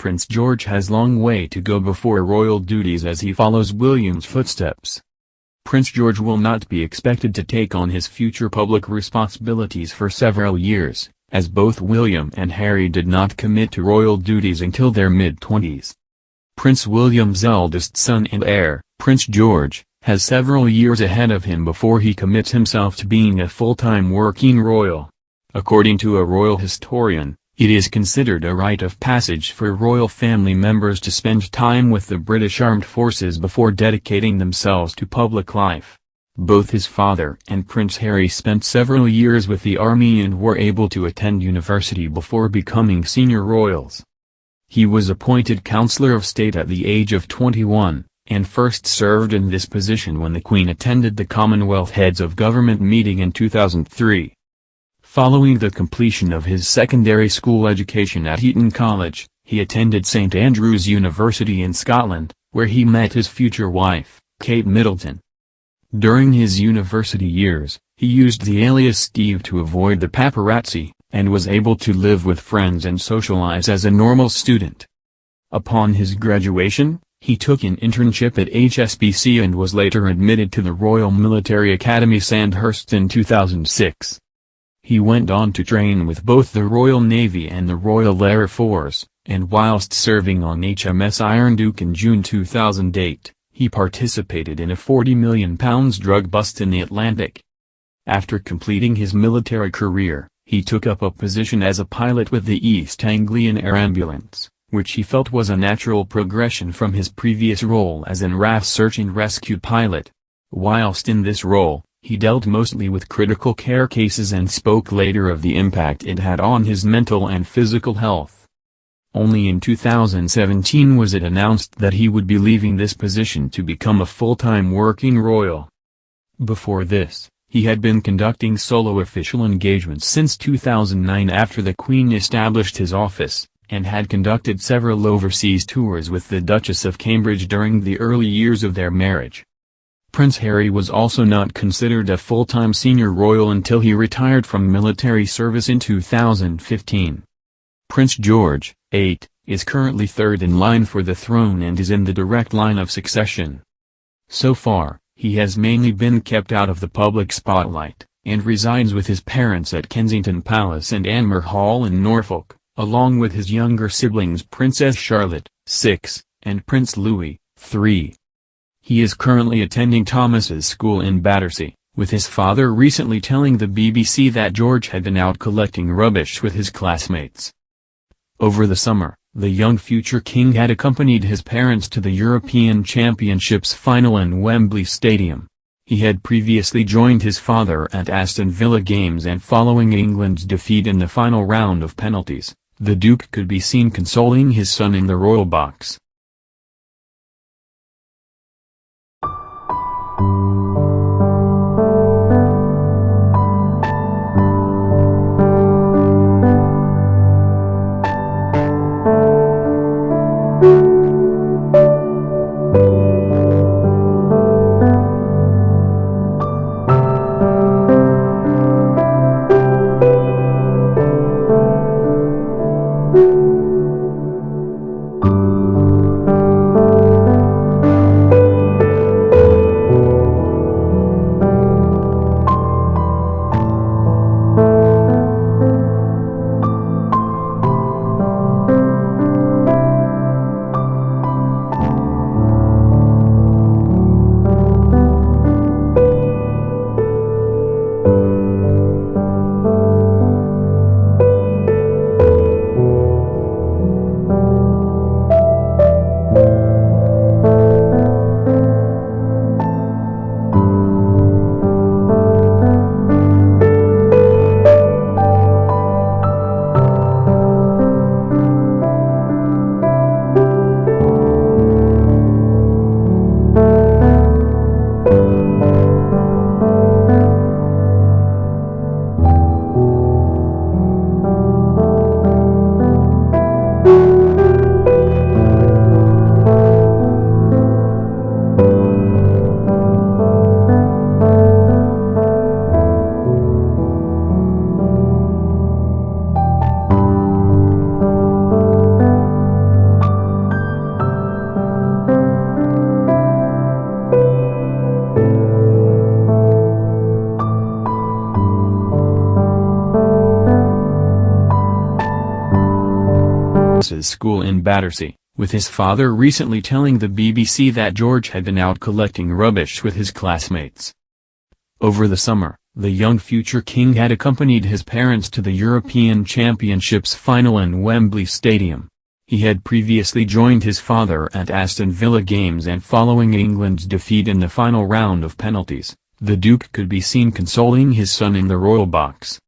Prince George has long way to go before royal duties as he follows William's footsteps. Prince George will not be expected to take on his future public responsibilities for several years, as both William and Harry did not commit to royal duties until their mid-20s. Prince William's eldest son and heir, Prince George, has several years ahead of him before he commits himself to being a full-time working royal. According to a royal historian, it is considered a rite of passage for royal family members to spend time with the British Armed Forces before dedicating themselves to public life. Both his father and Prince Harry spent several years with the army and were able to attend university before becoming senior royals. He was appointed Counselor of State at the age of 21, and first served in this position when the Queen attended the Commonwealth Heads of Government meeting in 2003. Following the completion of his secondary school education at Eton College, he attended St Andrews University in Scotland, where he met his future wife, Kate Middleton. During his university years, he used the alias Steve to avoid the paparazzi, and was able to live with friends and socialize as a normal student. Upon his graduation, he took an internship at HSBC and was later admitted to the Royal Military Academy Sandhurst in 2006. He went on to train with both the Royal Navy and the Royal Air Force, and whilst serving on HMS Iron Duke in June 2008, he participated in a £40 million drug bust in the Atlantic. After completing his military career, he took up a position as a pilot with the East Anglian Air Ambulance, which he felt was a natural progression from his previous role as an RAF search and rescue pilot. Whilst in this role, he dealt mostly with critical care cases and spoke later of the impact it had on his mental and physical health. Only in 2017 was it announced that he would be leaving this position to become a full-time working royal. Before this, he had been conducting solo official engagements since 2009 after the Queen established his office, and had conducted several overseas tours with the Duchess of Cambridge during the early years of their marriage. Prince Harry was also not considered a full-time senior royal until he retired from military service in 2015. Prince George, 8, is currently third in line for the throne and is in the direct line of succession. So far, he has mainly been kept out of the public spotlight, and resides with his parents at Kensington Palace and Anmer Hall in Norfolk, along with his younger siblings Princess Charlotte, 6, and Prince Louis, 3. He is currently attending Thomas's school in Battersea, with his father recently telling the BBC that George had been out collecting rubbish with his classmates. Over the summer, the young future king had accompanied his parents to the European Championships final in Wembley Stadium. He had previously joined his father at Aston Villa games, and following England's defeat in the final round of penalties, the Duke could be seen consoling his son in the royal box. Palace's school in Battersea, with his father recently telling the BBC that George had been out collecting rubbish with his classmates. Over the summer, the young future king had accompanied his parents to the European Championships final in Wembley Stadium. He had previously joined his father at Aston Villa games, and following England's defeat in the final round of penalties, the Duke could be seen consoling his son in the royal box.